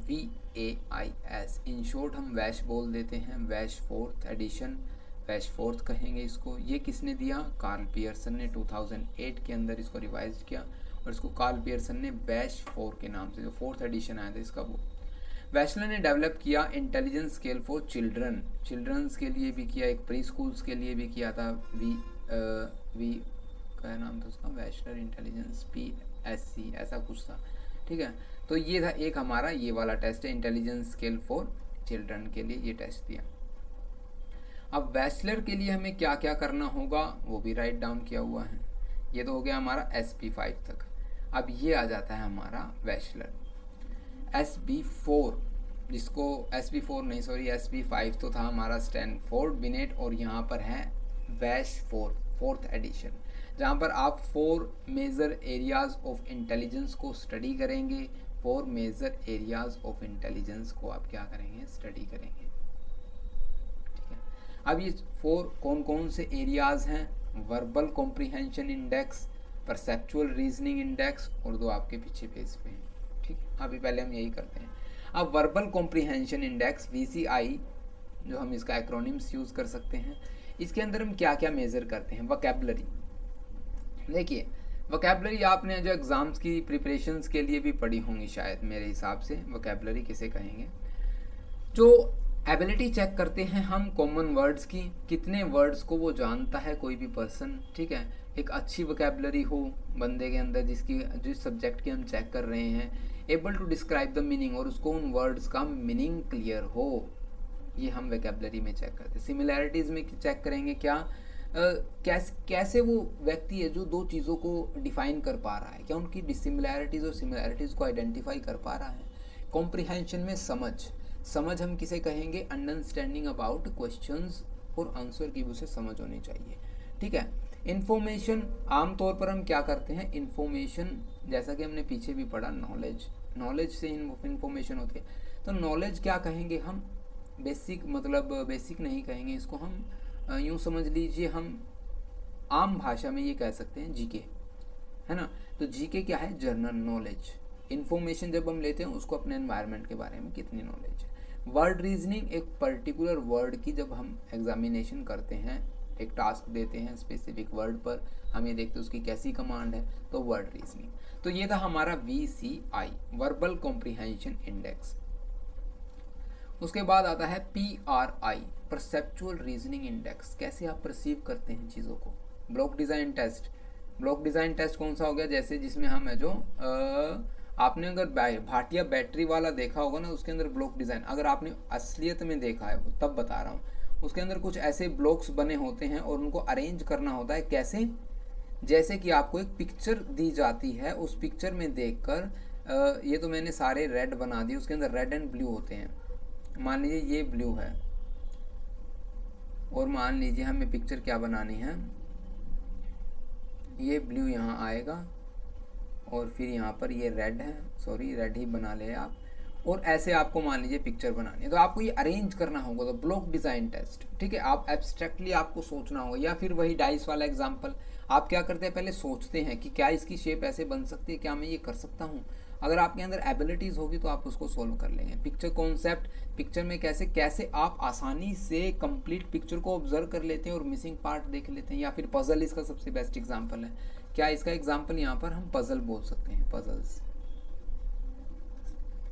VAIS। In short हम वैश बोल देते हैं, वैश 4th एडिशन, वैश 4th कहेंगे इसको। ये किसने दिया, कार्ल पियर्सन ने 2008 के अंदर इसको रिवाइज किया और इसको कार्ल पियर्सन ने वैश 4 के नाम से, जो 4th एडिशन आया था इसका, वो वेशलर ने डेवलप किया इंटेलिजेंस स्केल फॉर चिल्ड्रंस के लिए भी किया, एक प्री स्कूल्स के लिए भी किया था, वी क्या नाम था उसका, वेशलर इंटेलिजेंस PSC ऐसा कुछ था, ठीक है। तो ये था एक हमारा ये वाला टेस्ट है, इंटेलिजेंस स्केल फॉर चिल्ड्रन के लिए ये टेस्ट दिया। अब बैचलर के लिए हमें क्या क्या करना होगा वो भी राइट डाउन किया हुआ है। ये तो हो गया हमारा SP5 तक। अब ये आ जाता है हमारा बैचलर SB4, जिसको SB4 नहीं सॉरी SB5 तो था हमारा स्टैनफोर्ड बिनेट, और यहाँ पर है वैश 4th एडिशन, जहाँ पर आप 4 मेजर एरियाज ऑफ इंटेलिजेंस को स्टडी करेंगे। 4 मेजर एरियाज ऑफ इंटेलिजेंस को आप क्या करेंगे, स्टडी करेंगे, ठीक है। अब ये 4 कौन कौन से एरियाज हैं, verbal comprehension index, perceptual reasoning index, और दो आपके पीछे पेज पे हैं, ठीक है। अभी पहले हम यही करते हैं। अब वर्बल कॉम्प्रिहेंशन इंडेक्स VCI, जो हम इसका एक्रोनिम्स यूज़ कर सकते हैं, इसके अंदर हम क्या क्या मेज़र करते हैं, वोकैबुलरी। देखिए वोकैबुलरी आपने जो एग्ज़ाम्स की प्रिपरेशंस के लिए भी पढ़ी होंगी शायद, मेरे हिसाब से वोकैबुलरी किसे कहेंगे, जो एबिलिटी चेक करते हैं हम कॉमन वर्ड्स की, कितने वर्ड्स को वो जानता है कोई भी पर्सन, ठीक है। एक अच्छी वोकैबुलरी हो बंदे के अंदर जिस सब्जेक्ट की हम चेक कर रहे हैं, able to describe the meaning, और उसको उन वर्ड्स का मीनिंग क्लियर हो, ये हम वोकैबुलरी में चेक करते हैं। सिमिलैरिटीज़ में चेक करेंगे क्या, कैसे वो व्यक्ति है जो दो चीज़ों को डिफाइन कर पा रहा है, क्या उनकी डिसिमिलैरिटीज़ और सिमिलैरिटीज़ को आइडेंटिफाई कर पा रहा है। कॉम्प्रिहेंशन में समझ हम किसे कहेंगे, अंडरस्टैंडिंग अबाउट क्वेश्चंस और आंसर की उसे समझ होनी चाहिए, ठीक है। इन्फॉर्मेशन, आमतौर पर हम क्या करते हैं, इन्फॉर्मेशन जैसा कि हमने पीछे भी पढ़ा, नॉलेज से इन्फॉर्मेशन होती है। तो नॉलेज क्या कहेंगे हम, बेसिक, मतलब बेसिक नहीं कहेंगे इसको, हम यूँ समझ लीजिए, हम आम भाषा में ये कह सकते हैं जीके, है ना। तो जीके क्या है, जनरल नॉलेज। इन्फॉर्मेशन जब हम लेते हैं उसको अपने एनवायरनमेंट के बारे में कितनी नॉलेज है। वर्ड रीजनिंग, एक पर्टिकुलर वर्ड की जब हम एग्जामिनेशन करते हैं, एक टास्क देते हैं स्पेसिफिक वर्ड पर, हम ये देखते हैं उसकी कैसी कमांड है, तो वर्ड रीजनिंग। तो ये था हमारा VCI, वर्बल कॉम्प्रिहेंशन इंडेक्स। उसके बाद आता है PRI, परसेप्चुअल रीजनिंग इंडेक्स, कैसे आप परसीव करते हैं चीज़ों को। ब्लॉक डिज़ाइन टेस्ट कौन सा हो गया, जैसे जिसमें हम है जो आपने अगर भाटिया बैटरी वाला देखा होगा ना, उसके अंदर ब्लॉक डिज़ाइन, अगर आपने असलियत में देखा है तब बता रहा हूँ, उसके अंदर कुछ ऐसे ब्लॉक्स बने होते हैं और उनको अरेंज करना होता है। कैसे, जैसे कि आपको एक पिक्चर दी जाती है, उस पिक्चर में देखकर ये तो मैंने सारे रेड बना दिए, उसके अंदर रेड एंड ब्लू होते हैं। मान लीजिए ये ब्लू है और मान लीजिए हमें पिक्चर क्या बनानी है, ये ब्लू यहाँ आएगा और फिर यहाँ पर ये रेड है, सॉरी रेड ही बना ले आप, और ऐसे आपको मान लीजिए पिक्चर बनानी है, तो आपको ये अरेंज करना होगा। तो ब्लॉक डिज़ाइन टेस्ट, ठीक है। आप एब्स्ट्रैक्टली आपको सोचना होगा, या फिर वही डाइस वाला एग्जांपल, आप क्या करते हैं, पहले सोचते हैं कि क्या इसकी शेप ऐसे बन सकती है, क्या मैं ये कर सकता हूँ। अगर आपके अंदर एबिलिटीज़ होगी तो आप उसको सोल्व कर लेंगे। पिक्चर कॉन्सेप्ट, पिक्चर में कैसे आप आसानी से कंप्लीट पिक्चर को ऑब्जर्व कर लेते हैं और मिसिंग पार्ट देख लेते हैं। या फिर पजल इसका सबसे बेस्ट एग्जाम्पल है। क्या इसका एग्जाम्पल यहाँ पर हम पजल बोल सकते हैं, पजल्स।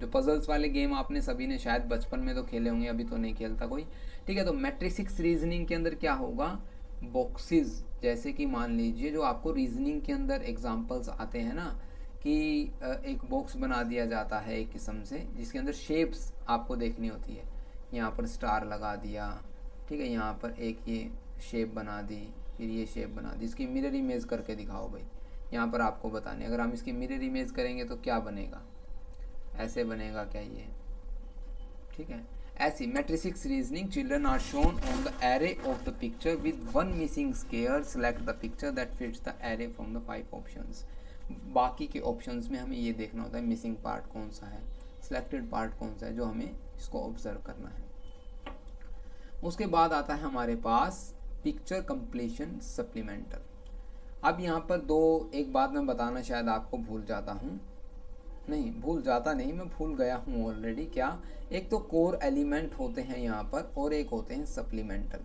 जो पजल्स वाले गेम आपने सभी ने शायद बचपन में तो खेले होंगे, अभी तो नहीं खेलता कोई, ठीक है। तो मैट्रिक्स रीजनिंग के अंदर क्या होगा, बॉक्सेस, जैसे कि मान लीजिए जो आपको रीजनिंग के अंदर एग्जांपल्स आते हैं ना, कि एक बॉक्स बना दिया जाता है एक किस्म से, जिसके अंदर शेप्स आपको देखनी होती है। यहाँ पर स्टार लगा दिया, ठीक है, यहाँ पर एक ये शेप बना दी, फिर ये शेप बना दी, इसकी मिरर इमेज करके दिखाओ भाई। यहाँ पर आपको बताने, अगर हम इसकी मिरर इमेज करेंगे तो क्या बनेगा, ऐसे बनेगा क्या ये, ठीक है। ऐसी matrix reasoning, children are shown on the array of the picture with one missing square, select the picture that fits the array from the 5 options. बाकी के ऑप्शंस में हमें ये देखना होता है मिसिंग पार्ट कौन सा है, सिलेक्टेड पार्ट कौन सा है, जो हमें इसको ऑब्जर्व करना है। उसके बाद आता है हमारे पास पिक्चर कंप्लीशन सप्लीमेंटल। अब यहाँ पर एक बात मैं बताना शायद आपको भूल नहीं, मैं भूल गया हूँ ऑलरेडी। क्या, एक तो कोर एलिमेंट होते हैं यहाँ पर और एक होते हैं सप्लीमेंटल,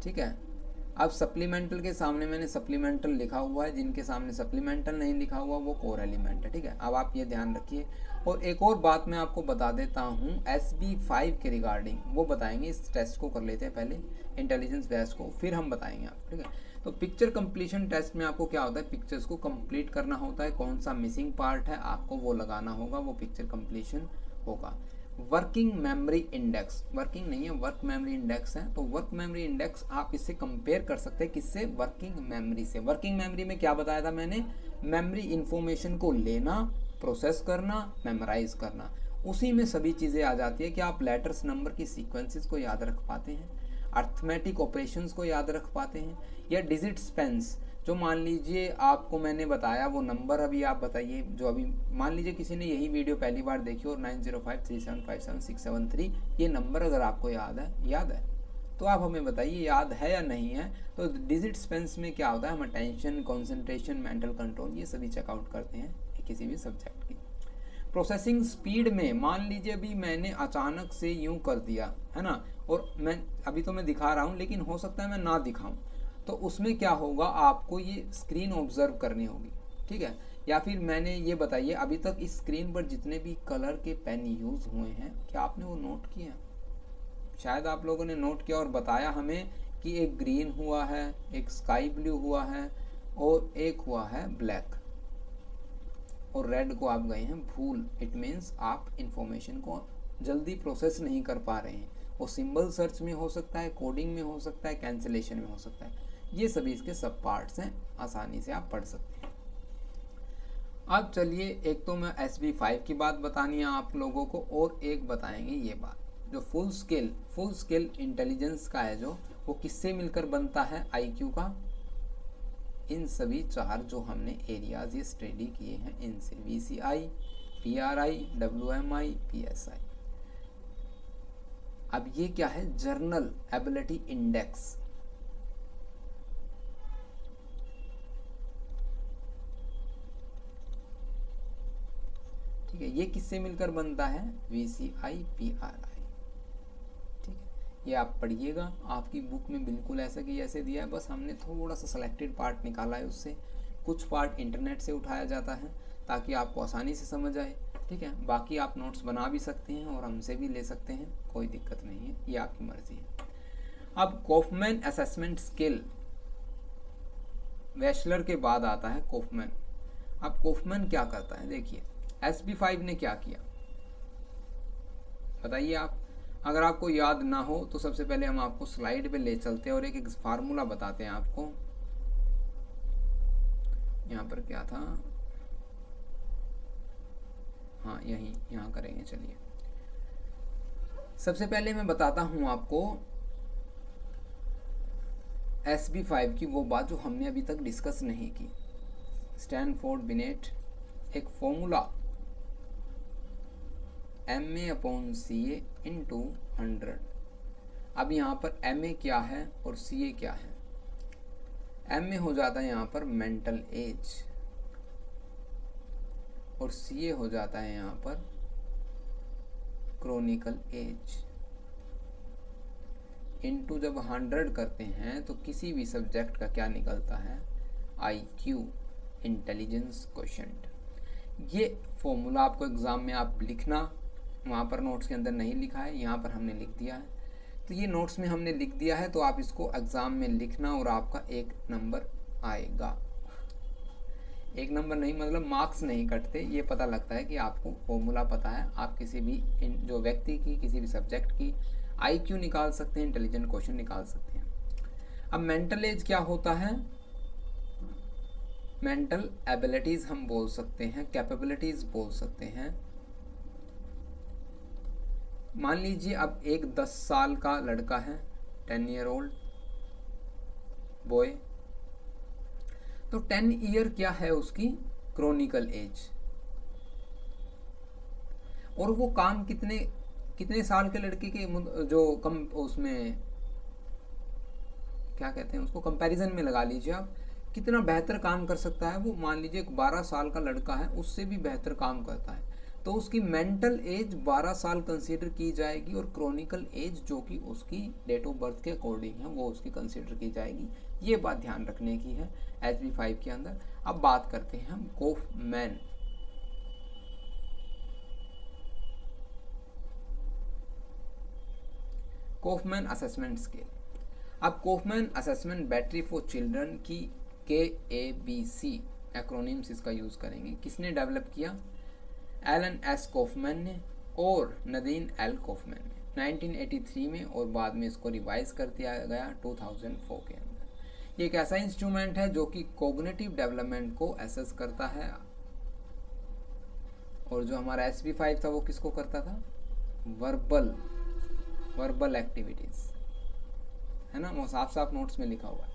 ठीक है। अब सप्लीमेंटल के सामने मैंने सप्लीमेंटल लिखा हुआ है, जिनके सामने सप्लीमेंटल नहीं लिखा हुआ वो कोर एलिमेंट है, ठीक है। अब आप ये ध्यान रखिए। और एक और बात मैं आपको बता देता हूँ SB5 के रिगार्डिंग, वो बताएंगे। इस टेस्ट को कर लेते हैं पहले, इंटेलिजेंस बेस्ड को, फिर हम बताएंगे आप, ठीक है। तो पिक्चर कंप्लीशन टेस्ट में आपको क्या होता है, पिक्चर्स को कंप्लीट करना होता है, कौन सा मिसिंग पार्ट है आपको वो लगाना होगा, वो पिक्चर कंप्लीशन होगा। वर्किंग मेमोरी इंडेक्स, वर्किंग नहीं है, वर्क मेमोरी इंडेक्स है। तो वर्क मेमोरी इंडेक्स आप इससे कंपेयर कर सकते हैं, किससे, वर्किंग मेमोरी से। वर्किंग मेमोरी में क्या बताया था मैंने, मेमोरी इंफॉर्मेशन को लेना, प्रोसेस करना, मेमोराइज करना, उसी में सभी चीज़ें आ जाती है कि आप लेटर्स नंबर की सीक्वेंसेस को याद रख पाते हैं, अर्थमेटिक ऑपरेशंस को याद रख पाते हैं, या डिजिट स्पेंस, जो मान लीजिए आपको मैंने बताया वो नंबर, अभी आप बताइए, जो अभी मान लीजिए किसी ने यही वीडियो पहली बार देखी और 9053757673 ये नंबर अगर आपको याद है तो आप हमें बताइए याद है या नहीं है। तो डिजिट स्पेंस में क्या होता है, हम अटेंशन, कंसंट्रेशन, मेंटल कंट्रोल, ये सभी चेकआउट करते हैं किसी भी सब्जेक्ट की। प्रोसेसिंग स्पीड में मान लीजिए अभी मैंने अचानक से यूं कर दिया है ना, और मैं अभी तो मैं दिखा रहा हूं, लेकिन हो सकता है मैं ना दिखाऊं, तो उसमें क्या होगा, आपको ये स्क्रीन ऑब्जर्व करनी होगी, ठीक है। या फिर मैंने ये बताइए, अभी तक इस स्क्रीन पर जितने भी कलर के पेन यूज़ हुए हैं, क्या आपने वो नोट किया, शायद आप लोगों ने नोट किया और बताया हमें कि एक ग्रीन हुआ है, एक स्काई ब्लू हुआ है और एक हुआ है ब्लैक, और रेड को आप गए हैं भूल। इट मीन्स आप इंफॉर्मेशन को जल्दी प्रोसेस नहीं कर पा रहे हैं वो सिंबल सर्च में हो सकता है, कोडिंग में हो सकता है, कैंसिलेशन में हो सकता है। ये सभी इसके सब पार्ट्स हैं, आसानी से आप पढ़ सकते हैं। अब चलिए, एक तो मैं SB5 की बात बतानी है आप लोगों को, और एक बताएंगे ये बात जो फुल स्केल इंटेलिजेंस का है, जो वो किससे मिलकर बनता है, IQ का। इन सभी चार जो हमने एरियाज ये स्टडी किए हैं इनसे, VCI, PRI, WMI, PSI। अब ये क्या है, जर्नल एबिलिटी इंडेक्स। ठीक है, ये किससे मिलकर बनता है, VCI, PRI। ठीक है, ये आप पढ़िएगा, आपकी बुक में बिल्कुल ऐसा कि ऐसे दिया है, बस हमने थोड़ा सा सिलेक्टेड पार्ट निकाला है उससे। कुछ पार्ट इंटरनेट से उठाया जाता है ताकि आपको आसानी से समझ आए। ठीक है, बाकी आप नोट्स बना भी सकते हैं और हमसे भी ले सकते हैं, कोई दिक्कत नहीं है, ये आपकी मर्जी है। अब कॉफमैन असेसमेंट स्किल, वेशलर के बाद आता है कॉफमैन। अब कॉफमैन क्या करता है, देखिए SB5 ने क्या किया बताइए आप। अगर आपको याद ना हो तो सबसे पहले हम आपको स्लाइड पे ले चलते हैं और एक फार्मूला बताते हैं आपको। यहाँ पर क्या था, हाँ यहाँ करेंगे। चलिए, सबसे पहले मैं बताता हूँ आपको SB5 की वो बात जो हमने अभी तक डिस्कस नहीं की। स्टैनफोर्ड बिनेट एक फॉर्मूला MA/CA × 100। अब यहाँ पर MA क्या है और CA क्या है। MA हो जाता है यहाँ पर मेंटल एज और CA हो जाता है यहाँ पर क्रोनिकल एज। इनटू जब 100 करते हैं तो किसी भी सब्जेक्ट का क्या निकलता है, IQ, इंटेलिजेंस क्वोशिएंट। ये फॉर्मूला आपको एग्ज़ाम में आप लिखना, वहाँ पर नोट्स के अंदर नहीं लिखा है, यहाँ पर हमने लिख दिया है। तो ये नोट्स में हमने लिख दिया है, तो आप इसको एग्ज़ाम में लिखना और आपका 1 नंबर आएगा। 1 नंबर नहीं मतलब मार्क्स नहीं कटते, ये पता लगता है कि आपको फॉर्मूला पता है। आप किसी भी जो व्यक्ति की, किसी भी सब्जेक्ट की IQ निकाल सकते हैं, इंटेलिजेंट क्वेश्चन निकाल सकते हैं। अब मेंटल एज क्या होता है, मेंटल एबिलिटीज़ हम बोल सकते हैं, कैपेबिलिटीज़ बोल सकते हैं। मान लीजिए अब एक 10 साल का लड़का है, 10 ईयर ओल्ड बॉय, तो 10 ईयर क्या है उसकी क्रोनिकल एज, और वो काम कितने साल के लड़के के जो कम उसमें क्या कहते हैं उसको, कंपैरिजन में लगा लीजिए आप, कितना बेहतर काम कर सकता है वो। मान लीजिए 12 साल का लड़का है, उससे भी बेहतर काम करता है, तो उसकी मेंटल एज 12 साल कंसीडर की जाएगी और क्रोनिकल एज जो कि उसकी डेट ऑफ बर्थ के अकॉर्डिंग है वो उसकी कंसीडर की जाएगी। ये बात ध्यान रखने की है SB5 के अंदर। अब बात करते हैं हम कॉफमैन। Kaufman assessment scale. अब Kaufman assessment battery for children की KABC एक्रोनिम्स इसका यूज़ करेंगे। किसने डेवलप किया, एलन एस कॉफमैन ने और नदीन एल कॉफमैन ने 1983 में, और बाद में इसको रिवाइज कर दिया गया 2004 के अंदर। ये एक ऐसा इंस्ट्रूमेंट है जो कि कॉग्निटिव डेवलपमेंट को एसेस करता है, और जो हमारा SB5 था वो किसको करता था, वर्बल एक्टिविटीज, है ना, वो साफ साफ नोट्स में लिखा हुआ है।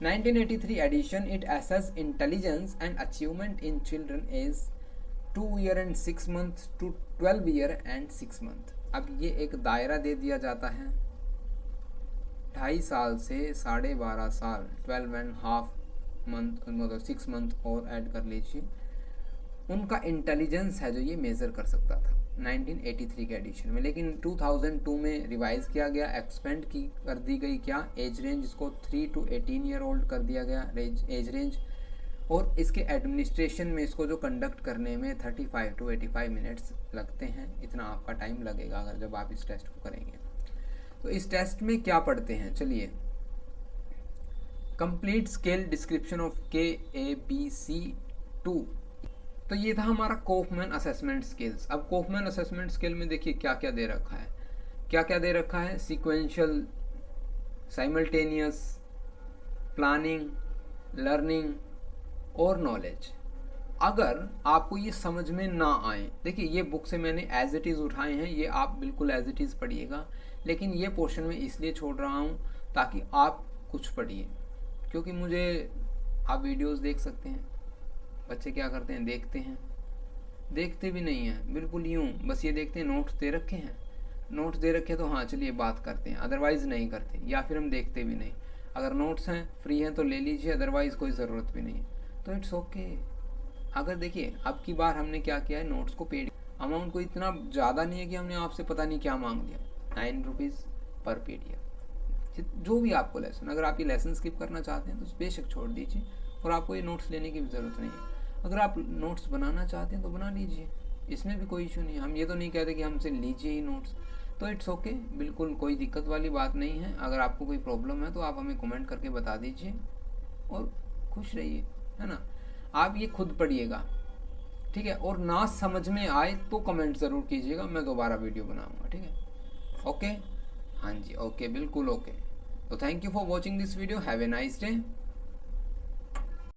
1983 edition, it assess intelligence and achievement in children age 2 year and 6 months to 12 year and 6 month। अब ये एक दायरा दे दिया जाता है 2.5 साल से 12.5 साल, 12.5 month मतलब 6 month और ऐड कर लीजिए, उनका इंटेलिजेंस है जो ये मेज़र कर सकता था 1983 के एडिशन में। लेकिन 2002 में रिवाइज किया गया, एक्सपेंड की कर दी गई क्या एज रेंज, इसको 3 to 18 year old कर दिया गया एज रेंज, और इसके एडमिनिस्ट्रेशन में इसको जो कंडक्ट करने में 35 to 85 मिनट्स लगते हैं। इतना आपका टाइम लगेगा अगर जब आप इस टेस्ट को करेंगे। तो इस टेस्ट में क्या पढ़ते हैं, चलिए, complete scale description of KABC2। तो ये था हमारा कॉफमैन असेसमेंट स्किल्स। अब कॉफमैन असेसमेंट स्किल में देखिए क्या क्या दे रखा है, क्या क्या दे रखा है, सीक्वेंशियल, साइमल्टेनियस, प्लानिंग, लर्निंग और नॉलेज। अगर आपको ये समझ में ना आए, देखिए ये बुक से मैंने एज इट इज़ उठाए हैं, ये आप बिल्कुल एज इट इज़ पढ़िएगा, लेकिन ये पोर्शन में इसलिए छोड़ रहा हूँ ताकि आप कुछ पढ़िए, क्योंकि मुझे आप वीडियोस देख सकते हैं, बच्चे क्या करते हैं, देखते भी नहीं हैं, बिल्कुल यूँ बस ये देखते हैं नोट्स दे रखे हैं, नोट्स दे रखे तो हाँ चलिए बात करते हैं, अदरवाइज़ नहीं करते, या फिर हम देखते भी नहीं। अगर नोट्स हैं फ्री हैं तो ले लीजिए, अदरवाइज़ कोई ज़रूरत भी नहीं है तो इट्स ओके। अगर देखिए अब की बार हमने क्या किया है, नोट्स को पेड अमाउंट को इतना ज़्यादा नहीं है कि हमने आपसे पता नहीं क्या मांग लिया, 9 रुपीज़ पर PDF, जो भी आपको लेसन, अगर आप ये लेसन स्किप करना चाहते हैं तो बेशक छोड़ दीजिए, और आपको ये नोट्स लेने की भी ज़रूरत नहीं है। अगर आप नोट्स बनाना चाहते हैं तो बना लीजिए, इसमें भी कोई इशू नहीं है, हम ये तो नहीं कहते कि हमसे लीजिए ही नोट्स, तो इट्स ओके, बिल्कुल कोई दिक्कत वाली बात नहीं है। अगर आपको कोई प्रॉब्लम है तो आप हमें कमेंट करके बता दीजिए और खुश रहिए, है ना। आप ये खुद पढ़िएगा, ठीक है, और ना समझ में आए तो कमेंट ज़रूर कीजिएगा, मैं दोबारा वीडियो बनाऊंगा, ठीक है, ओके। हाँ जी, ओके, बिल्कुल ओके। तो thank you for watching this video, have a nice day.